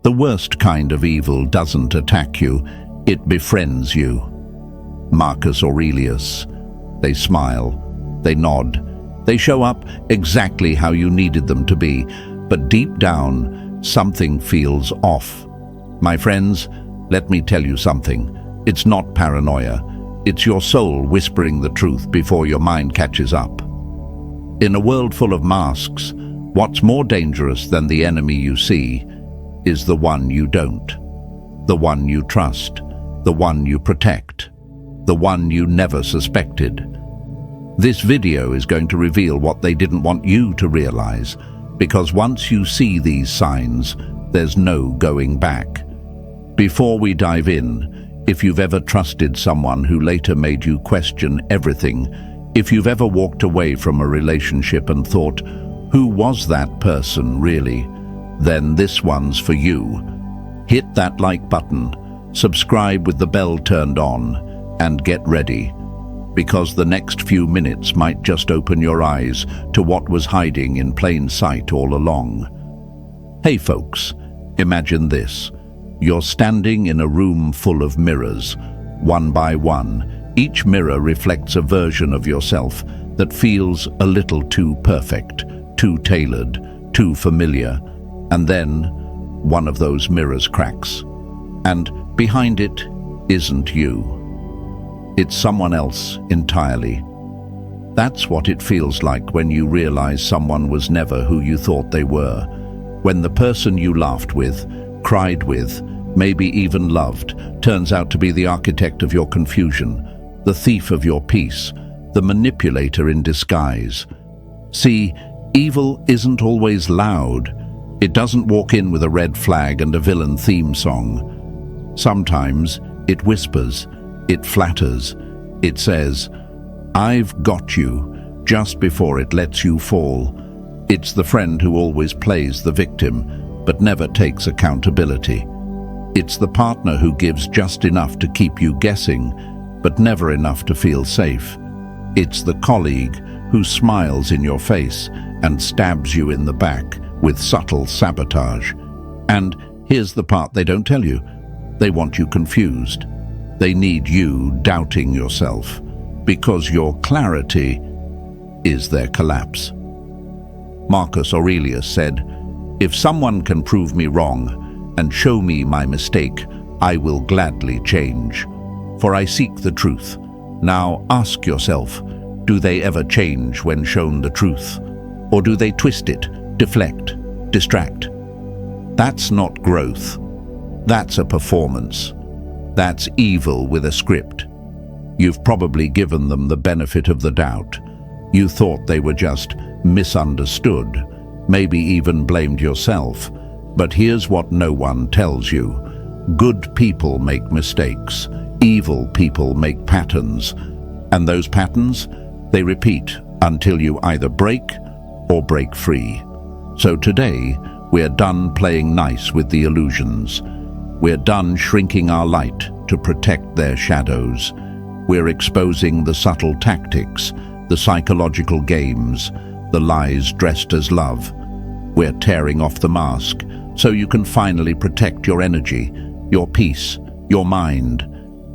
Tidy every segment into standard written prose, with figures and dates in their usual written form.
The worst kind of evil doesn't attack you, it befriends you. Marcus Aurelius. They smile, they nod, they show up exactly how you needed them to be, but deep down, something feels off. My friends, let me tell you something. It's not paranoia. It's your soul whispering the truth before your mind catches up. In a world full of masks, what's more dangerous than the enemy you see is the one you don't. The one you trust. The one you protect. The one you never suspected. This video is going to reveal what they didn't want you to realize, because once you see these signs, there's no going back. Before we dive in, if you've ever trusted someone who later made you question everything, if you've ever walked away from a relationship and thought, who was that person really? Then this one's for you. Hit that like button, subscribe with the bell turned on, and get ready, because the next few minutes might just open your eyes to what was hiding in plain sight all along. Hey folks, imagine this. You're standing in a room full of mirrors, one by one. Each mirror reflects a version of yourself that feels a little too perfect, too tailored, too familiar. And then one of those mirrors cracks. And behind it isn't you. It's someone else entirely. That's what it feels like when you realize someone was never who you thought they were. When the person you laughed with, cried with, maybe even loved, turns out to be the architect of your confusion, the thief of your peace, the manipulator in disguise. See, evil isn't always loud. It doesn't walk in with a red flag and a villain theme song. Sometimes it whispers, it flatters, it says, "I've got you," just before it lets you fall. It's the friend who always plays the victim, but never takes accountability. It's the partner who gives just enough to keep you guessing, but never enough to feel safe. It's the colleague who smiles in your face and stabs you in the back with subtle sabotage. And here's the part they don't tell you. They want you confused. They need you doubting yourself, because your clarity is their collapse. Marcus Aurelius said, "If someone can prove me wrong and show me my mistake, I will gladly change, for I seek the truth." Now ask yourself, do they ever change when shown the truth? Or do they twist it, deflect, distract? That's not growth. That's a performance. That's evil with a script. You've probably given them the benefit of the doubt. You thought they were just misunderstood, maybe even blamed yourself. But here's what no one tells you. Good people make mistakes. Evil people make patterns. And those patterns, they repeat until you either break or break free. So today, we're done playing nice with the illusions. We're done shrinking our light to protect their shadows. We're exposing the subtle tactics, the psychological games, the lies dressed as love. We're tearing off the mask so you can finally protect your energy, your peace, your mind.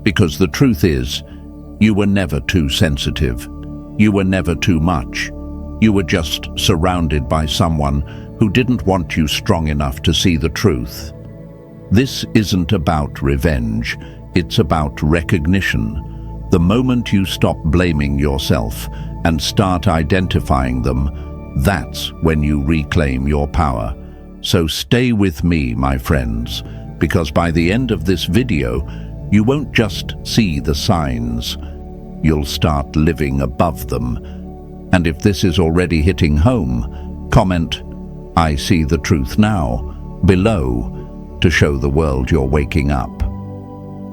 Because the truth is, you were never too sensitive. You were never too much. You were just surrounded by someone who didn't want you strong enough to see the truth. This isn't about revenge, it's about recognition. The moment you stop blaming yourself and start identifying them, that's when you reclaim your power. So stay with me, my friends, because by the end of this video, you won't just see the signs, you'll start living above them. And if this is already hitting home, comment, "I see the truth now," below, to show the world you're waking up.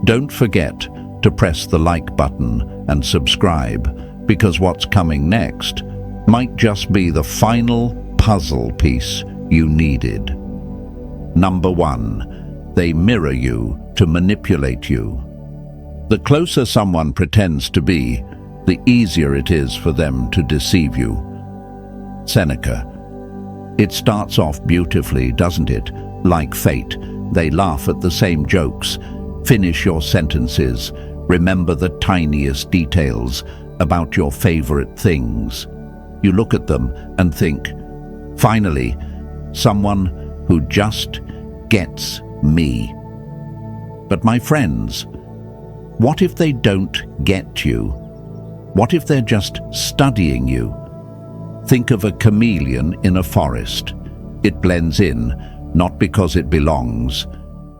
Don't forget to press the like button and subscribe, because what's coming next might just be the final puzzle piece you needed. Number 1, they mirror you to manipulate you. The closer someone pretends to be, the easier it is for them to deceive you. Seneca. It starts off beautifully, doesn't it? Like fate. They laugh at the same jokes, finish your sentences, remember the tiniest details about your favorite things. You look at them and think, finally, someone who just gets me. But my friends, what if they don't get you? What if they're just studying you? Think of a chameleon in a forest. It blends in, not because it belongs,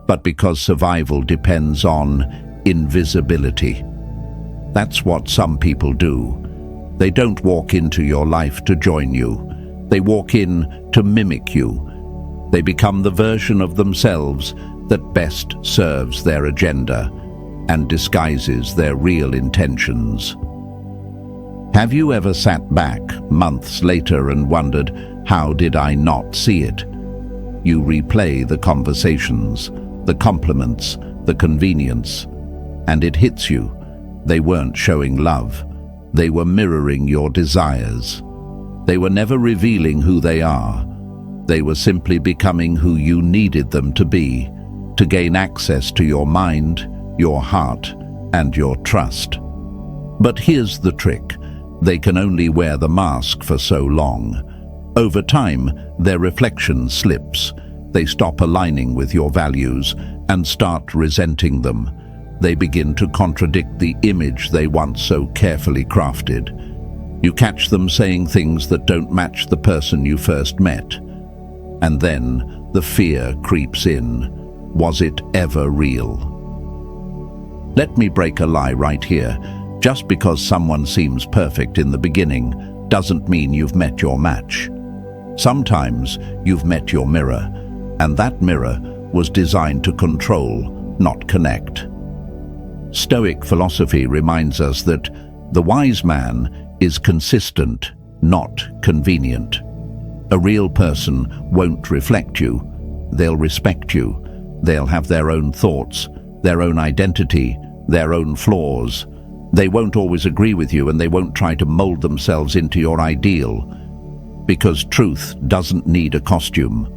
but because survival depends on invisibility. That's what some people do. They don't walk into your life to join you. They walk in to mimic you. They become the version of themselves that best serves their agenda and disguises their real intentions. Have you ever sat back months later and wondered, how did I not see it? You replay the conversations, the compliments, the convenience, and it hits you. They weren't showing love. They were mirroring your desires. They were never revealing who they are. They were simply becoming who you needed them to be, to gain access to your mind, your heart, and your trust. But here's the trick. They can only wear the mask for so long. Over time, their reflection slips. They stop aligning with your values and start resenting them. They begin to contradict the image they once so carefully crafted. You catch them saying things that don't match the person you first met. And then the fear creeps in. Was it ever real? Let me break a lie right here. Just because someone seems perfect in the beginning doesn't mean you've met your match. Sometimes you've met your mirror, and that mirror was designed to control, not connect. Stoic philosophy reminds us that the wise man is consistent, not convenient. A real person won't reflect you. They'll respect you. They'll have their own thoughts, their own identity, their own flaws. They won't always agree with you, and they won't try to mold themselves into your ideal. Because truth doesn't need a costume.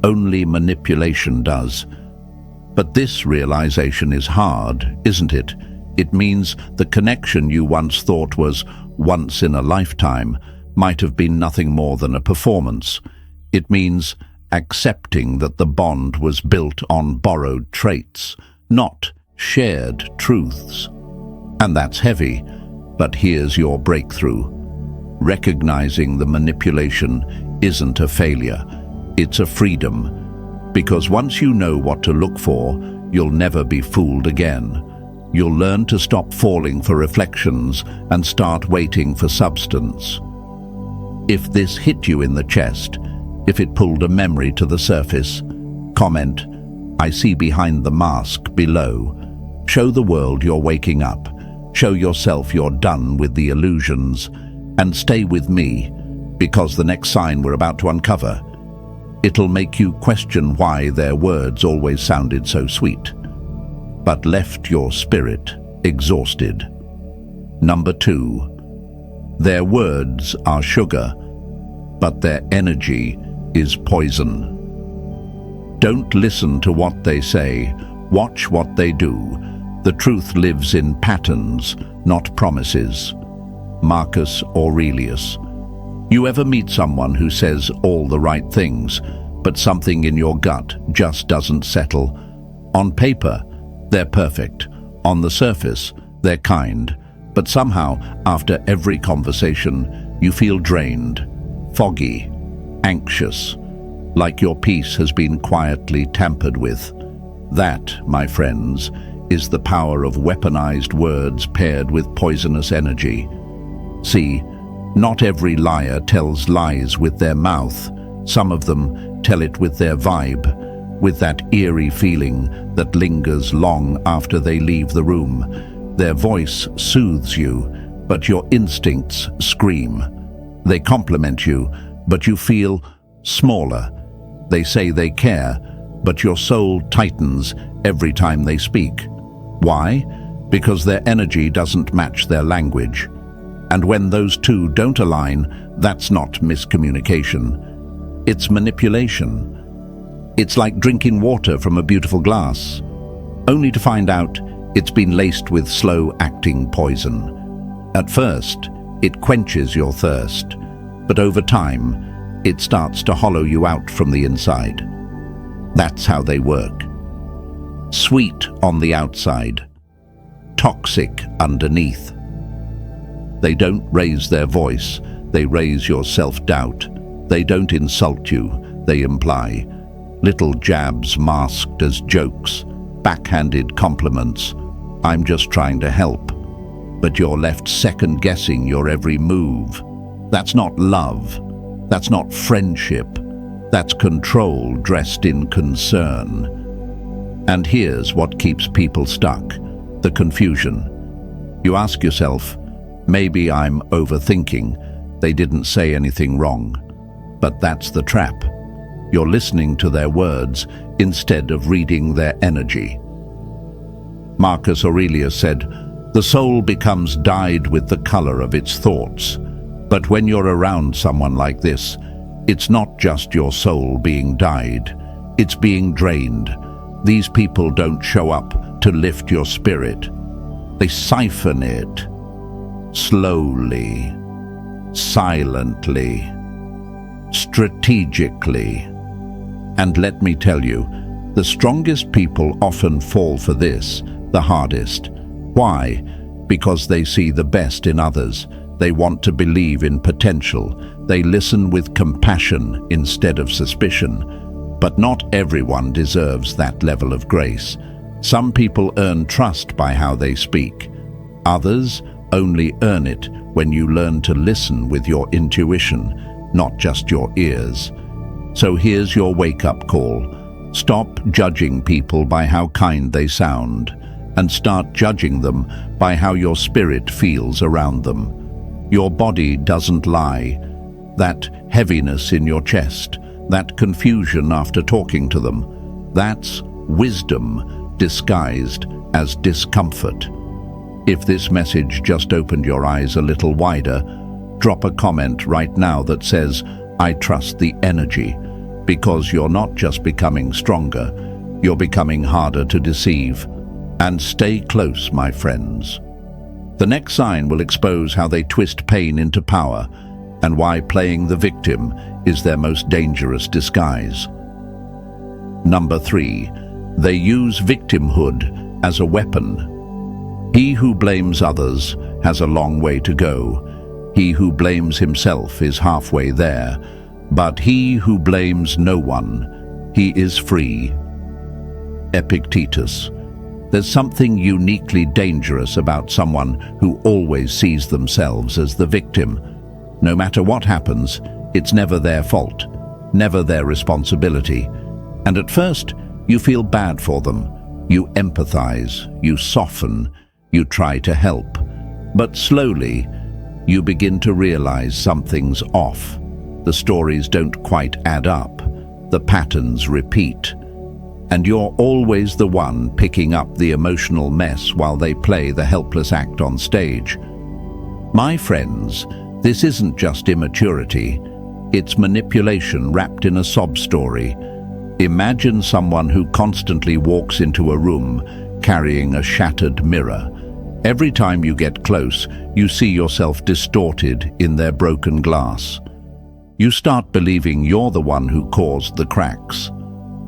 Only manipulation does. But this realization is hard, isn't it? It means the connection you once thought was once in a lifetime might have been nothing more than a performance. It means accepting that the bond was built on borrowed traits, not shared truths. And that's heavy, but here's your breakthrough. Recognizing the manipulation isn't a failure, it's a freedom. Because once you know what to look for, you'll never be fooled again. You'll learn to stop falling for reflections and start waiting for substance. If this hit you in the chest, if it pulled a memory to the surface, comment, "I see behind the mask" below. Show the world you're waking up. Show yourself you're done with the illusions. And stay with me, because the next sign we're about to uncover, it'll make you question why their words always sounded so sweet, but left your spirit exhausted. Number 2, their words are sugar, but their energy is poison. Don't listen to what they say, watch what they do. The truth lives in patterns, not promises. Marcus Aurelius. You ever meet someone who says all the right things, but something in your gut just doesn't settle? On paper, they're perfect. On the surface, they're kind. But somehow, after every conversation, you feel drained, foggy, anxious, like your peace has been quietly tampered with. That, my friends, is the power of weaponized words paired with poisonous energy. See, not every liar tells lies with their mouth. Some of them tell it with their vibe, with that eerie feeling that lingers long after they leave the room. Their voice soothes you, but your instincts scream. They compliment you, but you feel smaller. They say they care, but your soul tightens every time they speak. Why? Because their energy doesn't match their language. And when those two don't align, that's not miscommunication. It's manipulation. It's like drinking water from a beautiful glass, only to find out it's been laced with slow-acting poison. At first, it quenches your thirst, but over time, it starts to hollow you out from the inside. That's how they work. Sweet on the outside, toxic underneath. They don't raise their voice, they raise your self-doubt. They don't insult you, they imply. Little jabs masked as jokes, backhanded compliments. I'm just trying to help. But you're left second-guessing your every move. That's not love. That's not friendship. That's control dressed in concern. And here's what keeps people stuck: the confusion. You ask yourself, maybe I'm overthinking. They didn't say anything wrong. But that's the trap. You're listening to their words instead of reading their energy. Marcus Aurelius said, "The soul becomes dyed with the color of its thoughts." But when you're around someone like this, it's not just your soul being dyed, it's being drained. These people don't show up to lift your spirit. They siphon it, slowly, silently, strategically. And let me tell you, the strongest people often fall for this, the hardest. Why? Because they see the best in others. They want to believe in potential. They listen with compassion instead of suspicion. But not everyone deserves that level of grace. Some people earn trust by how they speak. Others only earn it when you learn to listen with your intuition, not just your ears. So here's your wake-up call. Stop judging people by how kind they sound, and start judging them by how your spirit feels around them. Your body doesn't lie. That heaviness in your chest, that confusion after talking to them, that's wisdom disguised as discomfort. If this message just opened your eyes a little wider, drop a comment right now that says, "I trust the energy," because you're not just becoming stronger, you're becoming harder to deceive. And stay close, my friends. The next sign will expose how they twist pain into power and why playing the victim is their most dangerous disguise. Number 3, they use victimhood as a weapon. He who blames others has a long way to go. He who blames himself is halfway there. But he who blames no one, he is free. Epictetus. There's something uniquely dangerous about someone who always sees themselves as the victim. No matter what happens, it's never their fault, never their responsibility. And at first, you feel bad for them. You empathize, you soften, you try to help. But slowly, you begin to realize something's off. The stories don't quite add up. The patterns repeat. And you're always the one picking up the emotional mess while they play the helpless act on stage. My friends, this isn't just immaturity. It's manipulation wrapped in a sob story. Imagine someone who constantly walks into a room carrying a shattered mirror. Every time you get close, you see yourself distorted in their broken glass. You start believing you're the one who caused the cracks.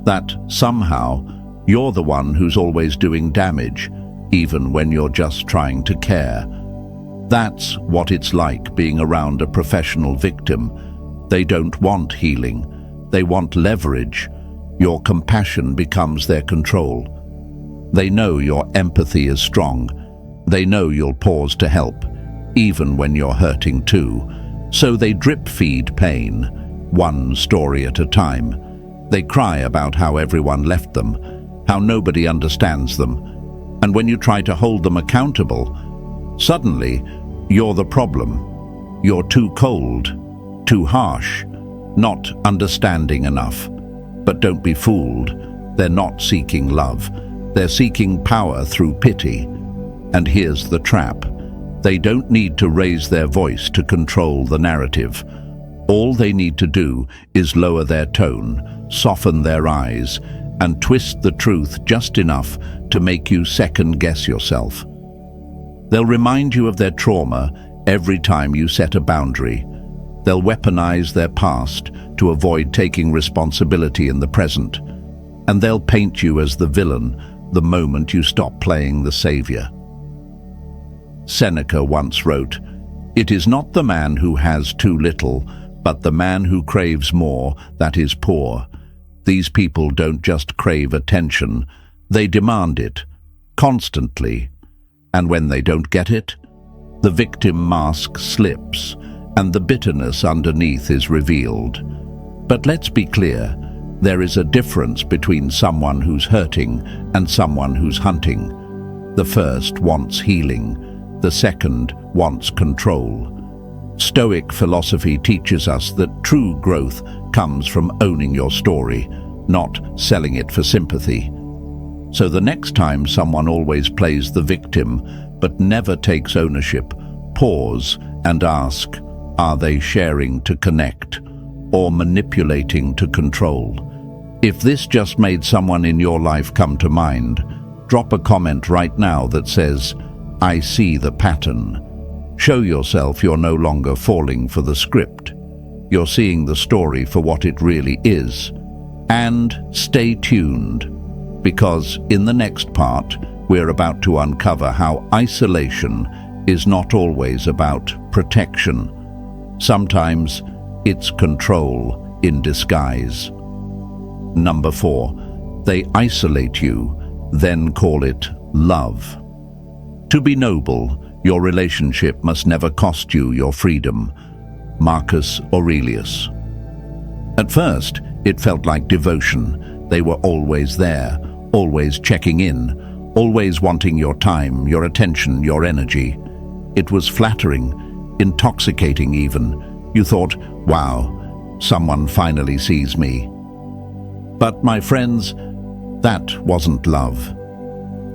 That somehow you're the one who's always doing damage, even when you're just trying to care. That's what it's like being around a professional victim. They don't want healing. They want leverage. Your compassion becomes their control. They know your empathy is strong. They know you'll pause to help, even when you're hurting too. So they drip-feed pain, one story at a time. They cry about how everyone left them, how nobody understands them. And when you try to hold them accountable, suddenly you're the problem. You're too cold, too harsh, not understanding enough. But don't be fooled. They're not seeking love. They're seeking power through pity. And here's the trap. They don't need to raise their voice to control the narrative. All they need to do is lower their tone, soften their eyes, and twist the truth just enough to make you second-guess yourself. They'll remind you of their trauma every time you set a boundary. They'll weaponize their past to avoid taking responsibility in the present. And they'll paint you as the villain the moment you stop playing the savior. Seneca once wrote, "It is not the man who has too little, but the man who craves more that is poor." These people don't just crave attention, they demand it, constantly. And when they don't get it, the victim mask slips, and the bitterness underneath is revealed. But let's be clear, there is a difference between someone who's hurting and someone who's hunting. The first wants healing, the second wants control. Stoic philosophy teaches us that true growth comes from owning your story, not selling it for sympathy. So the next time someone always plays the victim but never takes ownership, pause and ask, are they sharing to connect or manipulating to control? If this just made someone in your life come to mind, drop a comment right now that says, "I see the pattern." Show yourself you're no longer falling for the script. You're seeing the story for what it really is. And stay tuned, because in the next part, we're about to uncover how isolation is not always about protection. Sometimes it's control in disguise. Number 4, they isolate you, then call it love. To be noble, your relationship must never cost you your freedom. Marcus Aurelius. At first, it felt like devotion. They were always there, always checking in, always wanting your time, your attention, your energy. It was flattering, intoxicating even. You thought, wow, someone finally sees me. But my friends, that wasn't love.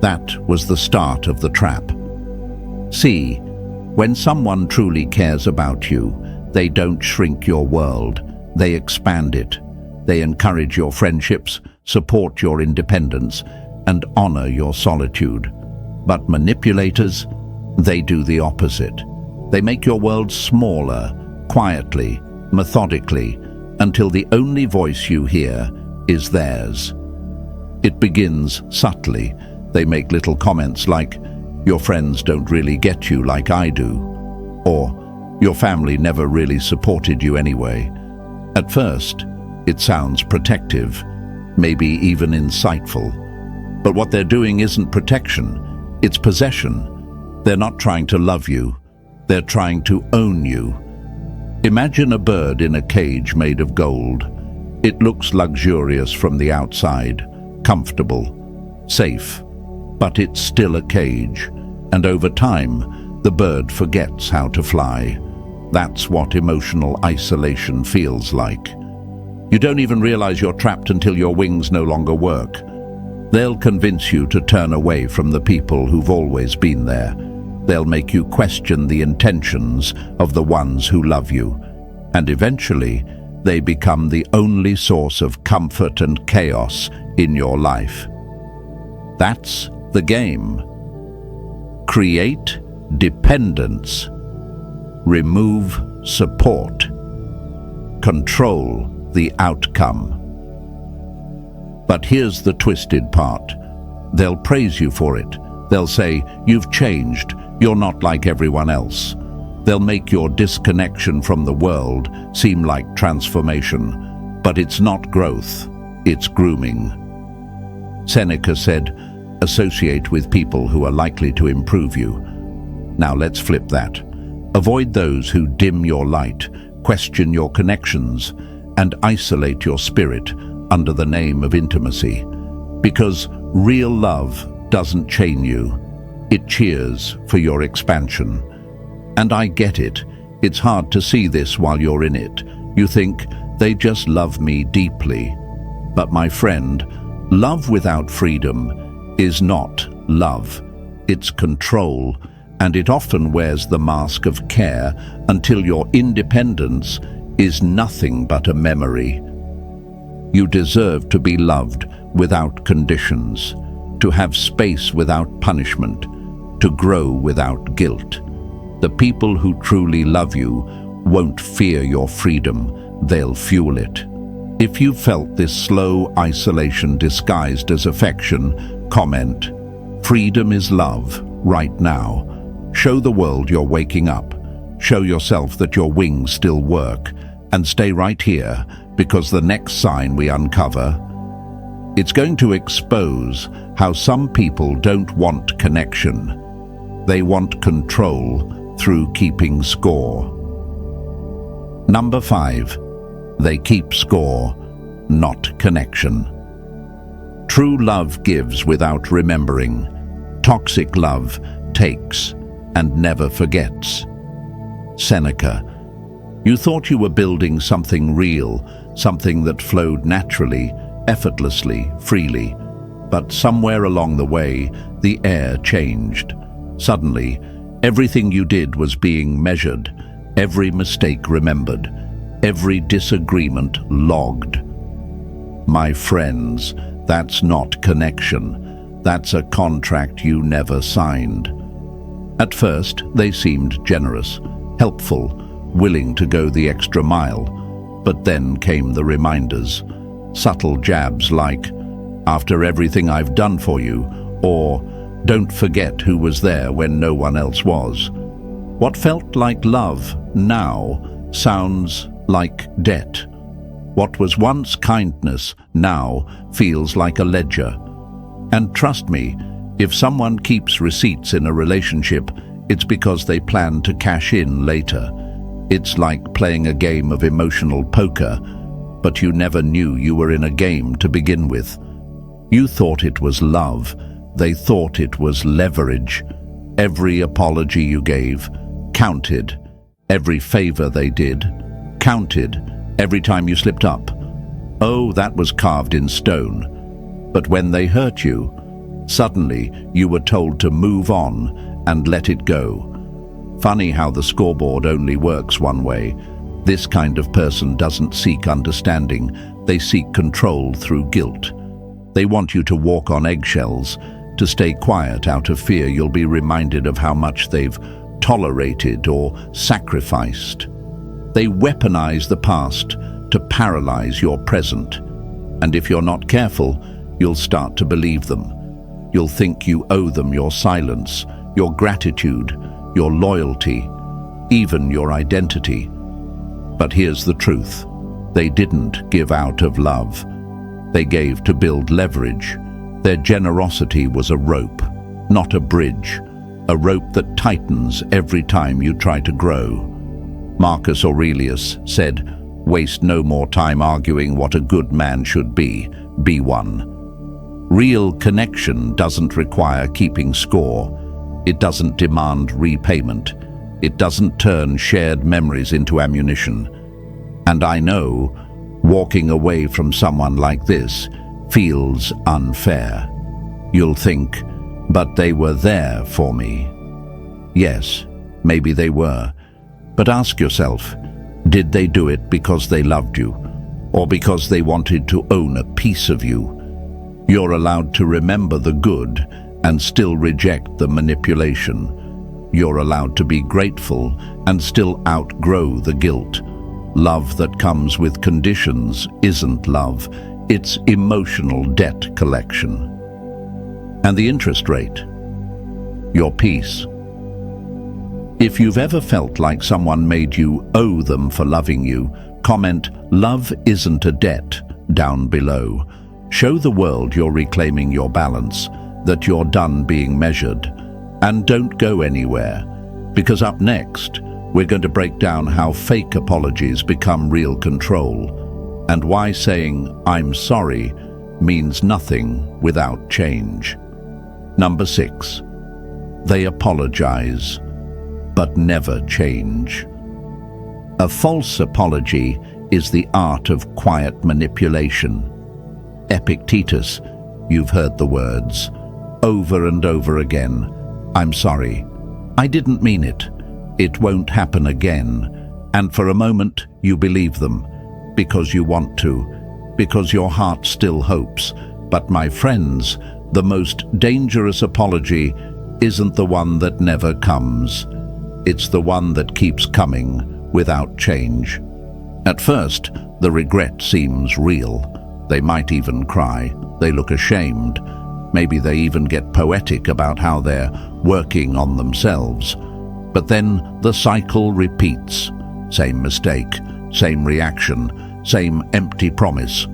That was the start of the trap. See, when someone truly cares about you, they don't shrink your world, they expand it. They encourage your friendships, support your independence, and honor your solitude. But manipulators, they do the opposite. They make your world smaller, quietly, methodically, until the only voice you hear is theirs. It begins subtly. They make little comments like, "Your friends don't really get you like I do," or "Your family never really supported you anyway." At first, it sounds protective, maybe even insightful. But what they're doing isn't protection, it's possession. They're not trying to love you, they're trying to own you. Imagine a bird in a cage made of gold. It looks luxurious from the outside, comfortable, safe, but it's still a cage. And over time, the bird forgets how to fly. That's what emotional isolation feels like. You don't even realize you're trapped until your wings no longer work. They'll convince you to turn away from the people who've always been there. They'll make you question the intentions of the ones who love you. And eventually, they become the only source of comfort and chaos in your life. That's the game. Create dependence. Remove support. Control the outcome. But here's the twisted part. They'll praise you for it. They'll say, "You've changed. You're not like everyone else." They'll make your disconnection from the world seem like transformation. But it's not growth, it's grooming. Seneca said, "Associate with people who are likely to improve you." Now let's flip that. Avoid those who dim your light, question your connections, and isolate your spirit under the name of intimacy. Because real love doesn't chain you, it cheers for your expansion. And I get it. It's hard to see this while you're in it. You think, they just love me deeply. But my friend, love without freedom is not love. It's control, and it often wears the mask of care until your independence is nothing but a memory. You deserve to be loved without conditions, to have space without punishment, to grow without guilt. The people who truly love you won't fear your freedom, they'll fuel it. If you felt this slow isolation disguised as affection, comment, "Freedom is love," right now. Show the world you're waking up. Show yourself that your wings still work. And stay right here, because the next sign we uncover, it's going to expose how some people don't want connection. They want control through keeping score. Number 5. They keep score, not connection. True love gives without remembering. Toxic love takes and never forgets. Seneca. You thought you were building something real, something that flowed naturally, effortlessly, freely. But somewhere along the way, the air changed. Suddenly, everything you did was being measured, every mistake remembered, every disagreement logged. My friends, that's not connection. That's a contract you never signed. At first, they seemed generous, helpful, willing to go the extra mile. But then came the reminders, subtle jabs like, "After everything I've done for you," or "Don't forget who was there when no one else was." What felt like love now sounds like debt. What was once kindness now feels like a ledger. And trust me, if someone keeps receipts in a relationship, it's because they plan to cash in later. It's like playing a game of emotional poker, but you never knew you were in a game to begin with. You thought it was love. They thought it was leverage. Every apology you gave counted. Every favor they did counted. Every time you slipped up. Oh, that was carved in stone. But when they hurt you, suddenly you were told to move on and let it go. Funny how the scoreboard only works one way. This kind of person doesn't seek understanding. They seek control through guilt. They want you to walk on eggshells, to stay quiet out of fear you'll be reminded of how much they've tolerated or sacrificed. They weaponize the past to paralyze your present. And if you're not careful, you'll start to believe them. You'll think you owe them your silence, your gratitude, your loyalty, even your identity. But here's the truth. They didn't give out of love. They gave to build leverage. Their generosity was a rope, not a bridge, a rope that tightens every time you try to grow. Marcus Aurelius said, "Waste no more time arguing what a good man should be one." Real connection doesn't require keeping score. It doesn't demand repayment. It doesn't turn shared memories into ammunition. And I know, walking away from someone like this feels unfair. You'll think, but they were there for me. Yes, maybe they were. But ask yourself, did they do it because they loved you, or because they wanted to own a piece of you? You're allowed to remember the good and still reject the manipulation. You're allowed to be grateful and still outgrow the guilt. Love that comes with conditions isn't love, it's emotional debt collection. And the interest rate? Your peace. If you've ever felt like someone made you owe them for loving you, comment, "Love isn't a debt," down below. Show the world you're reclaiming your balance, that you're done being measured. And don't go anywhere, because up next, we're going to break down how fake apologies become real control, and why saying, "I'm sorry," means nothing without change. Number 6. They apologize, but never change. A false apology is the art of quiet manipulation. Epictetus, you've heard the words, over and over again, "I'm sorry. I didn't mean it. It won't happen again." And for a moment, you believe them, because you want to. because your heart still hopes. But my friends, the most dangerous apology isn't the one that never comes. It's the one that keeps coming without change. At first, the regret seems real. They might even cry. They look ashamed. Maybe they even get poetic about how they're working on themselves. But then the cycle repeats. Same mistake, same reaction, same empty promise.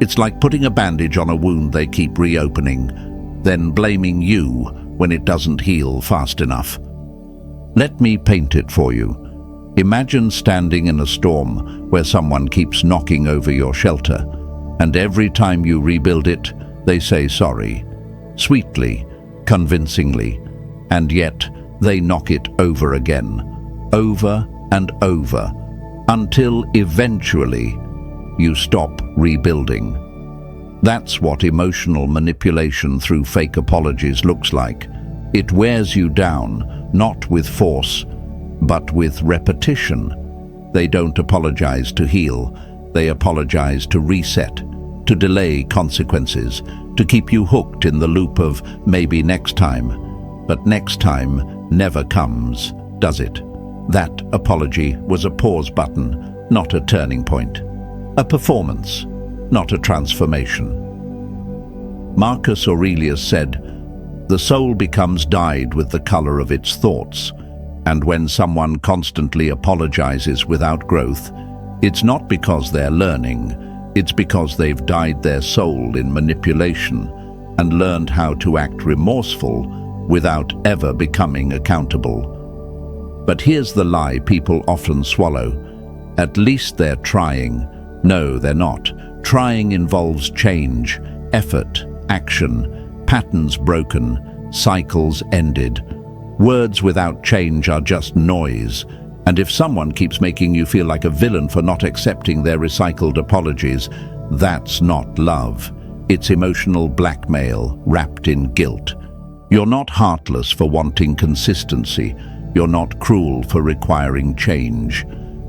It's like putting a bandage on a wound they keep reopening, then blaming you when it doesn't heal fast enough. Let me paint it for you. Imagine standing in a storm where someone keeps knocking over your shelter, and every time you rebuild it, they say sorry, sweetly, convincingly, and yet they knock it over again, over and over, until eventually you stop rebuilding. That's what emotional manipulation through fake apologies looks like. It wears you down, not with force, but with repetition. They don't apologize to heal. They apologize to reset, to delay consequences, to keep you hooked in the loop of maybe next time. But next time never comes, does it? That apology was a pause button, not a turning point. A performance, not a transformation. Marcus Aurelius said, "The soul becomes dyed with the color of its thoughts." And when someone constantly apologizes without growth, it's not because they're learning, it's because they've dyed their soul in manipulation and learned how to act remorseful without ever becoming accountable. But here's the lie people often swallow. At least they're trying. No, they're not. Trying involves change, effort, action, patterns broken, cycles ended. Words without change are just noise. And if someone keeps making you feel like a villain for not accepting their recycled apologies, that's not love. It's emotional blackmail wrapped in guilt. You're not heartless for wanting consistency. You're not cruel for requiring change.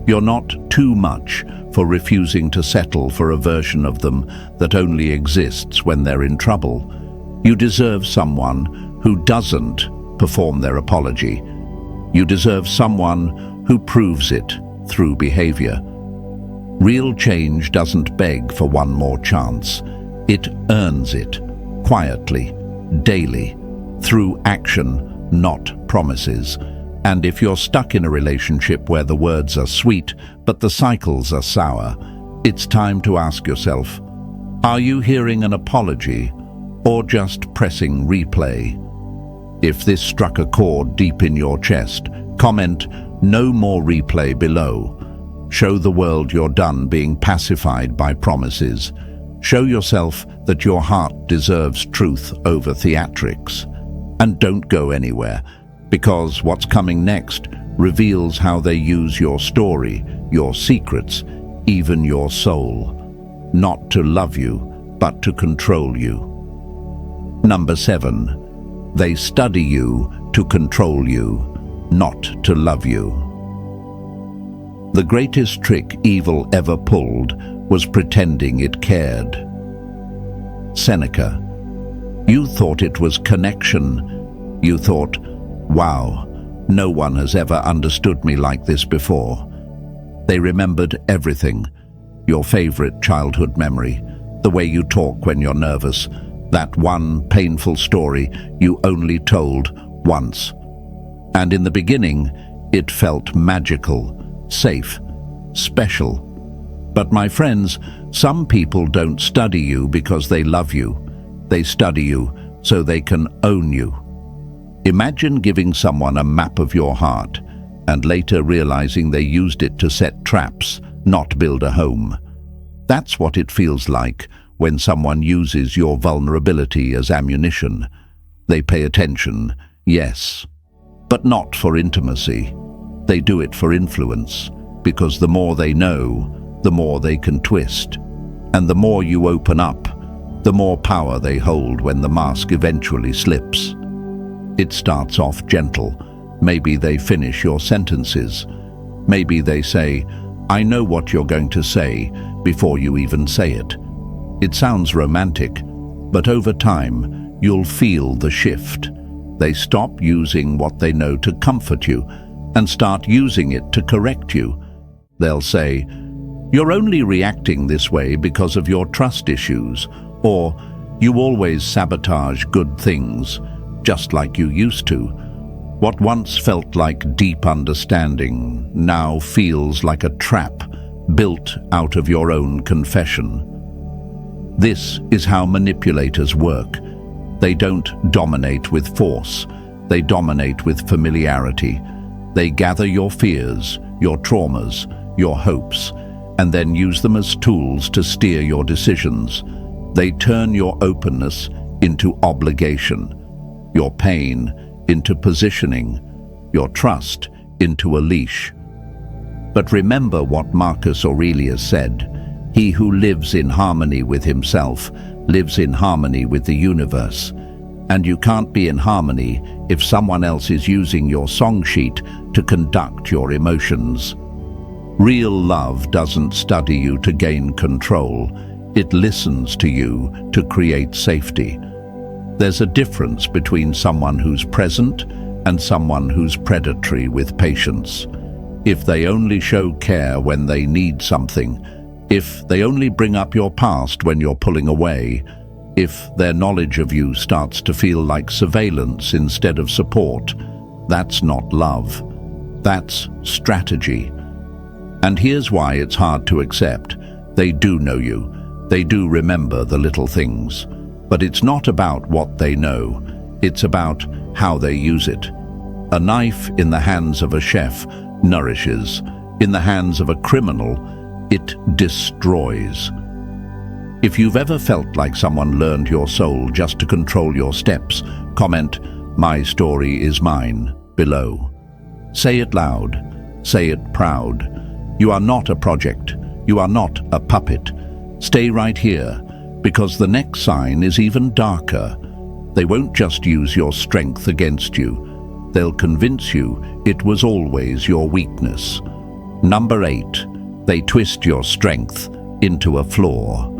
You're not too much for refusing to settle for a version of them that only exists when they're in trouble. You deserve someone who doesn't perform their apology. You deserve someone who proves it through behavior. Real change doesn't beg for one more chance. It earns it, quietly, daily, through action, not promises. And if you're stuck in a relationship where the words are sweet, but the cycles are sour, it's time to ask yourself, are you hearing an apology or just pressing replay? If this struck a chord deep in your chest, comment, "No more replay" below. Show the world you're done being pacified by promises. Show yourself that your heart deserves truth over theatrics. And don't go anywhere, because what's coming next reveals how they use your story, your secrets, even your soul. Not to love you, but to control you. Number 7. They study you to control you, not to love you. The greatest trick evil ever pulled was pretending it cared. Seneca. You thought it was connection. You thought, wow, no one has ever understood me like this before. They remembered everything. Your favorite childhood memory, the way you talk when you're nervous, that one painful story you only told once. And in the beginning, it felt magical, safe, special. But my friends, some people don't study you because they love you. They study you so they can own you. Imagine giving someone a map of your heart and later realizing they used it to set traps, not build a home. That's what it feels like when someone uses your vulnerability as ammunition. They pay attention, yes, but not for intimacy. They do it for influence, because the more they know, the more they can twist. And the more you open up, the more power they hold when the mask eventually slips. It starts off gentle. Maybe they finish your sentences. Maybe they say, I know what you're going to say before you even say it. It sounds romantic, but over time, you'll feel the shift. They stop using what they know to comfort you and start using it to correct you. They'll say, "You're only reacting this way because of your trust issues," or "You always sabotage good things, just like you used to." What once felt like deep understanding now feels like a trap built out of your own confession. This is how manipulators work. They don't dominate with force. They dominate with familiarity. They gather your fears, your traumas, your hopes, and then use them as tools to steer your decisions. They turn your openness into obligation, your pain into positioning, your trust into a leash. But remember what Marcus Aurelius said: "He who lives in harmony with himself lives in harmony with the universe." And you can't be in harmony if someone else is using your song sheet to conduct your emotions. Real love doesn't study you to gain control. It listens to you to create safety. There's a difference between someone who's present and someone who's predatory with patience. If they only show care when they need something, if they only bring up your past when you're pulling away, if their knowledge of you starts to feel like surveillance instead of support, that's not love. That's strategy. And here's why it's hard to accept. They do know you. They do remember the little things. But it's not about what they know. It's about how they use it. A knife in the hands of a chef nourishes. In the hands of a criminal, it destroys. If you've ever felt like someone learned your soul just to control your steps, comment, "My story is mine," below. Say it loud. Say it proud. You are not a project. You are not a puppet. Stay right here, because the next sign is even darker. They won't just use your strength against you. They'll convince you it was always your weakness. Number 8, they twist your strength into a flaw.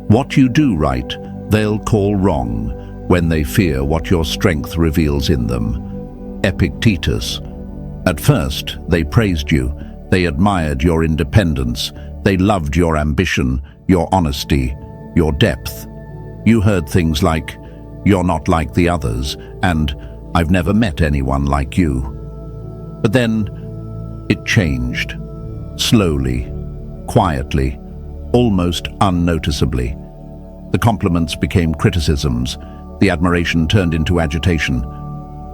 What you do right, they'll call wrong when they fear what your strength reveals in them. Epictetus. At first, they praised you. They admired your independence. They loved your ambition, your honesty, your depth. You heard things like, "You're not like the others," and "I've never met anyone like you." But then it changed. Slowly, quietly, almost unnoticeably. The compliments became criticisms. The admiration turned into agitation.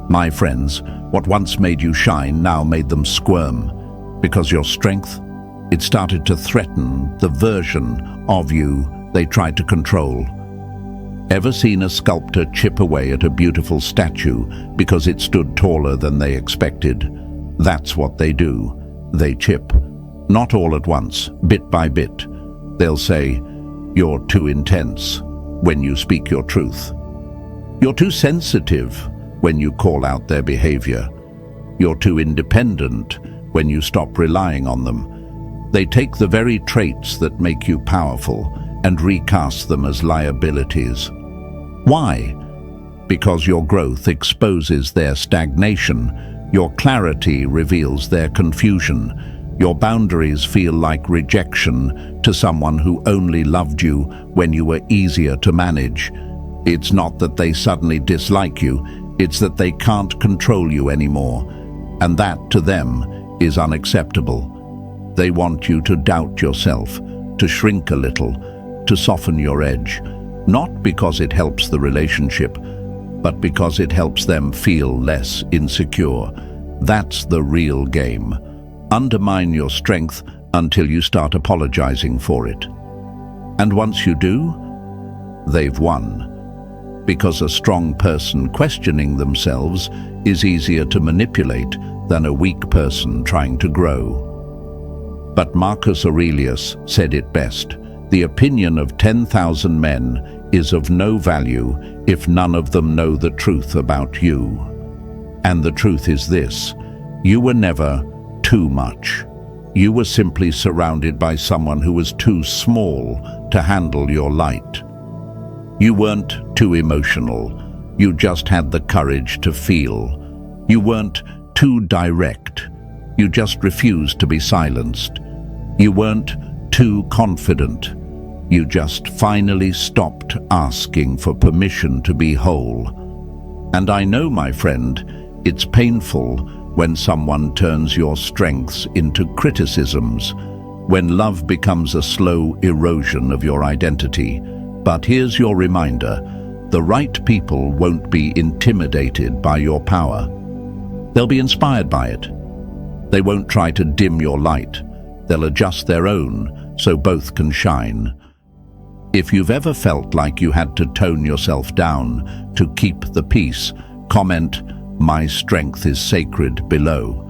My friends, what once made you shine now made them squirm. Because your strength, it started to threaten the version of you they tried to control. Ever seen a sculptor chip away at a beautiful statue because it stood taller than they expected? That's what they do. They chip. Not all at once, bit by bit. They'll say, "You're too intense," when you speak your truth. "You're too sensitive," when you call out their behavior. "You're too independent," when you stop relying on them. They take the very traits that make you powerful and recast them as liabilities. Why? Because your growth exposes their stagnation. Your clarity reveals their confusion. Your boundaries feel like rejection to someone who only loved you when you were easier to manage. It's not that they suddenly dislike you, it's that they can't control you anymore. And that, to them, is unacceptable. They want you to doubt yourself, to shrink a little, to soften your edge. Not because it helps the relationship, but because it helps them feel less insecure. That's the real game. Undermine your strength until you start apologizing for it. And once you do, they've won. Because a strong person questioning themselves is easier to manipulate than a weak person trying to grow. But Marcus Aurelius said it best: "The opinion of 10,000 men is of no value if none of them know the truth about you." And the truth is this: you were never too much. You were simply surrounded by someone who was too small to handle your light. You weren't too emotional. You just had the courage to feel. You weren't too direct. You just refused to be silenced. You weren't too confident. You just finally stopped asking for permission to be whole. And I know, my friend, it's painful when someone turns your strengths into criticisms, when love becomes a slow erosion of your identity. But here's your reminder: the right people won't be intimidated by your power. They'll be inspired by it. They won't try to dim your light. They'll adjust their own so both can shine. If you've ever felt like you had to tone yourself down to keep the peace, comment, "My strength is sacred," below.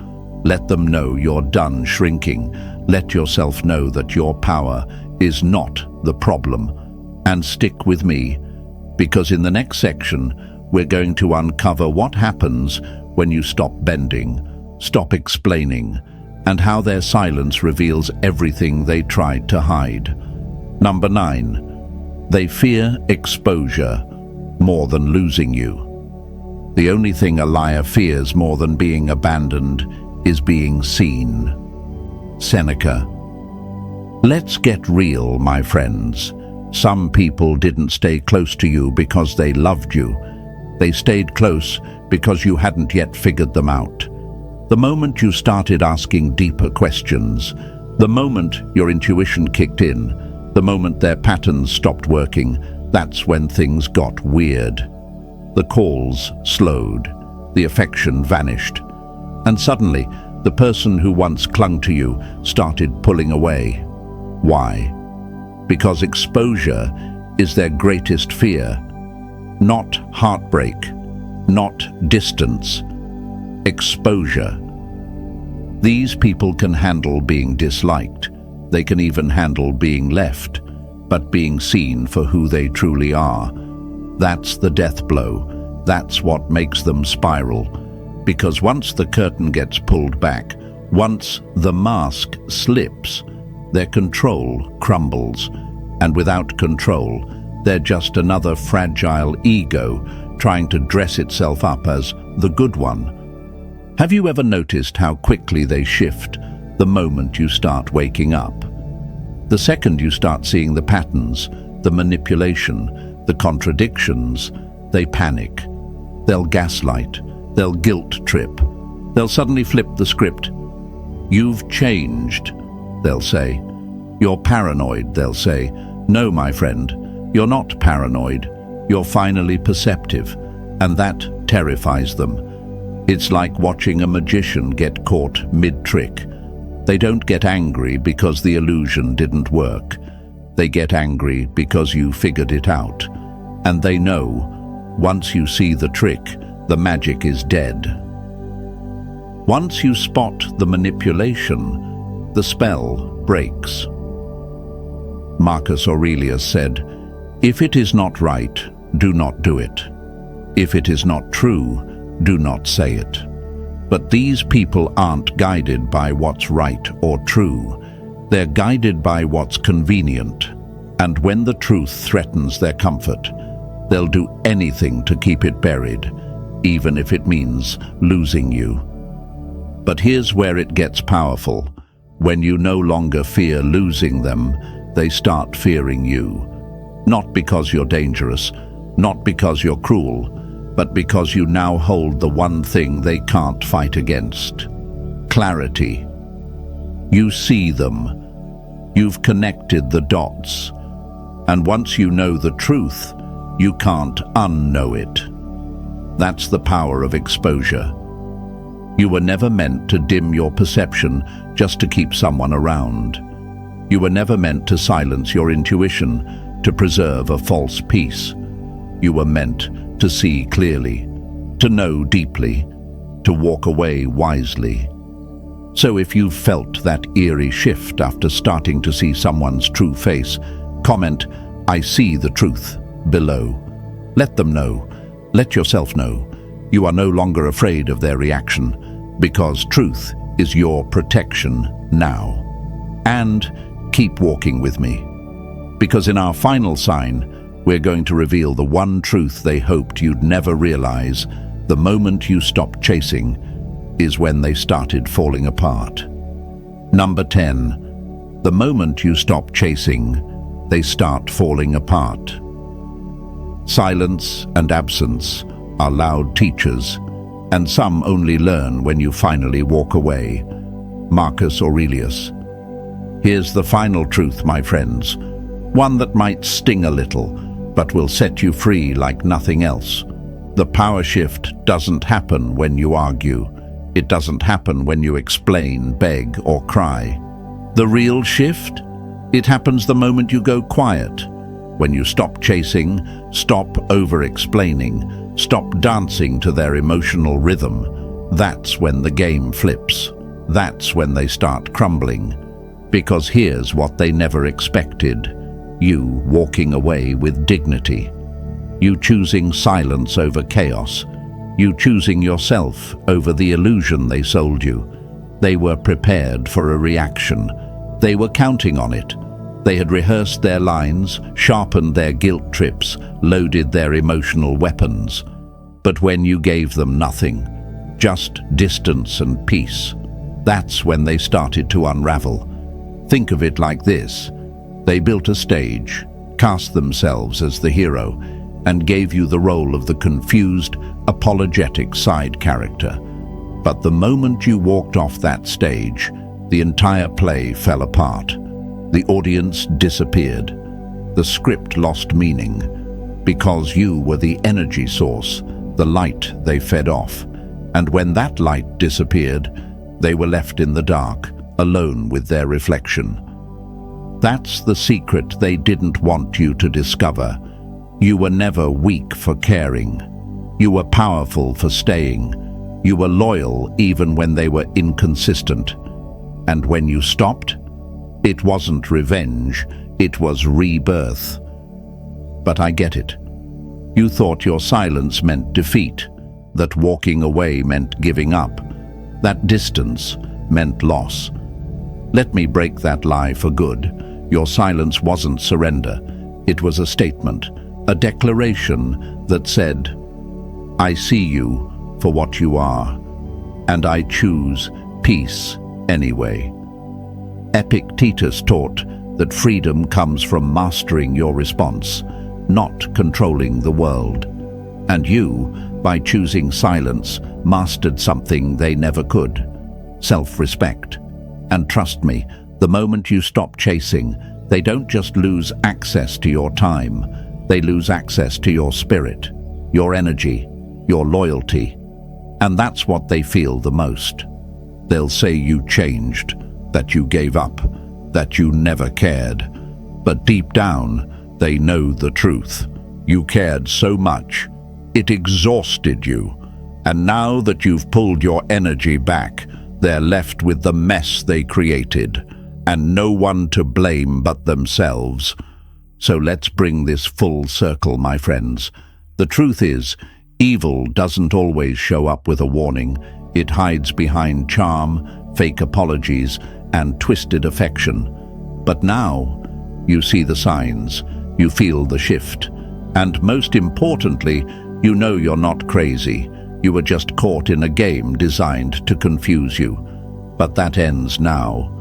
Let them know you're done shrinking. Let yourself know that your power is not the problem. And stick with me, because in the next section, we're going to uncover what happens when you stop bending, stop explaining, and how their silence reveals everything they tried to hide. Number 9. They fear exposure more than losing you. The only thing a liar fears more than being abandoned is being seen. Seneca. Let's get real, my friends. Some people didn't stay close to you because they loved you. They stayed close because you hadn't yet figured them out. The moment you started asking deeper questions, the moment your intuition kicked in, the moment their patterns stopped working, that's when things got weird. The calls slowed, the affection vanished, and suddenly the person who once clung to you started pulling away. Why? Because exposure is their greatest fear. Not heartbreak, not distance. Exposure. These people can handle being disliked. They can even handle being left, but being seen for who they truly are. That's the death blow. That's what makes them spiral. Because once the curtain gets pulled back, once the mask slips, their control crumbles. And without control, they're just another fragile ego trying to dress itself up as the good one. Have you ever noticed how quickly they shift the moment you start waking up? The second you start seeing the patterns, the manipulation, the contradictions, they panic. They'll gaslight. They'll guilt trip. They'll suddenly flip the script. "You've changed," they'll say. "You're paranoid," they'll say. No, my friend, you're not paranoid. You're finally perceptive, and that terrifies them. It's like watching a magician get caught mid-trick. They don't get angry because the illusion didn't work. They get angry because you figured it out. And they know, once you see the trick, the magic is dead. Once you spot the manipulation, the spell breaks. Marcus Aurelius said, "If it is not right, do not do it. If it is not true, do not say it." But these people aren't guided by what's right or true. They're guided by what's convenient. And when the truth threatens their comfort, they'll do anything to keep it buried, even if it means losing you. But here's where it gets powerful. When you no longer fear losing them, they start fearing you. Not because you're dangerous, not because you're cruel, but because you now hold the one thing they can't fight against: clarity. You see them. You've connected the dots. And once you know the truth, you can't unknow it. That's the power of exposure. You were never meant to dim your perception just to keep someone around. You were never meant to silence your intuition to preserve a false peace. You were meant to see clearly, to know deeply, to walk away wisely. So if you've felt that eerie shift after starting to see someone's true face, comment, "I see the truth," below. Let them know. Let yourself know. You are no longer afraid of their reaction, because truth is your protection now. And keep walking with me. Because in our final sign, we're going to reveal the one truth they hoped you'd never realize. The moment you stopped chasing is when they started falling apart. Number 10. The moment you stop chasing, they start falling apart. Silence and absence are loud teachers, and some only learn when you finally walk away. Marcus Aurelius. Here's the final truth, my friends, one that might sting a little, but will set you free like nothing else. The power shift doesn't happen when you argue. It doesn't happen when you explain, beg, or cry. The real shift? It happens the moment you go quiet. When you stop chasing, stop over-explaining, stop dancing to their emotional rhythm. That's when the game flips. That's when they start crumbling. Because here's what they never expected. You walking away with dignity. You choosing silence over chaos. You choosing yourself over the illusion they sold you. They were prepared for a reaction. They were counting on it. They had rehearsed their lines, sharpened their guilt trips, loaded their emotional weapons. But when you gave them nothing, just distance and peace, that's when they started to unravel. Think of it like this. They built a stage, cast themselves as the hero, and gave you the role of the confused, apologetic side character. But the moment you walked off that stage, the entire play fell apart. The audience disappeared. The script lost meaning, because you were the energy source, the light they fed off. And when that light disappeared, they were left in the dark, alone with their reflection. That's the secret they didn't want you to discover. You were never weak for caring. You were powerful for staying. You were loyal even when they were inconsistent. And when you stopped, it wasn't revenge, it was rebirth. But I get it. You thought your silence meant defeat, that walking away meant giving up, that distance meant loss. Let me break that lie for good. Your silence wasn't surrender. It was a statement, a declaration that said, I see you for what you are, and I choose peace anyway. Epictetus taught that freedom comes from mastering your response, not controlling the world. And you, by choosing silence, mastered something they never could: self-respect. And trust me, the moment you stop chasing, they don't just lose access to your time, they lose access to your spirit, your energy, your loyalty. And that's what they feel the most. They'll say you changed, that you gave up, that you never cared. But deep down, they know the truth. You cared so much, it exhausted you. And now that you've pulled your energy back, they're left with the mess they created, and no one to blame but themselves. So let's bring this full circle, my friends. The truth is, evil doesn't always show up with a warning. It hides behind charm, fake apologies, and twisted affection. But now, you see the signs, you feel the shift, and most importantly, you know you're not crazy. You were just caught in a game designed to confuse you. But that ends now.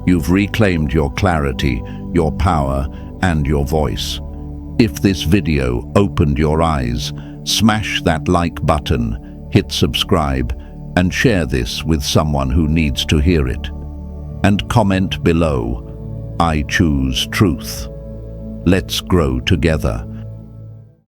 You've reclaimed your clarity, your power, and your voice. If this video opened your eyes, smash that like button, hit subscribe, and share this with someone who needs to hear it. And comment below, I choose truth. Let's grow together.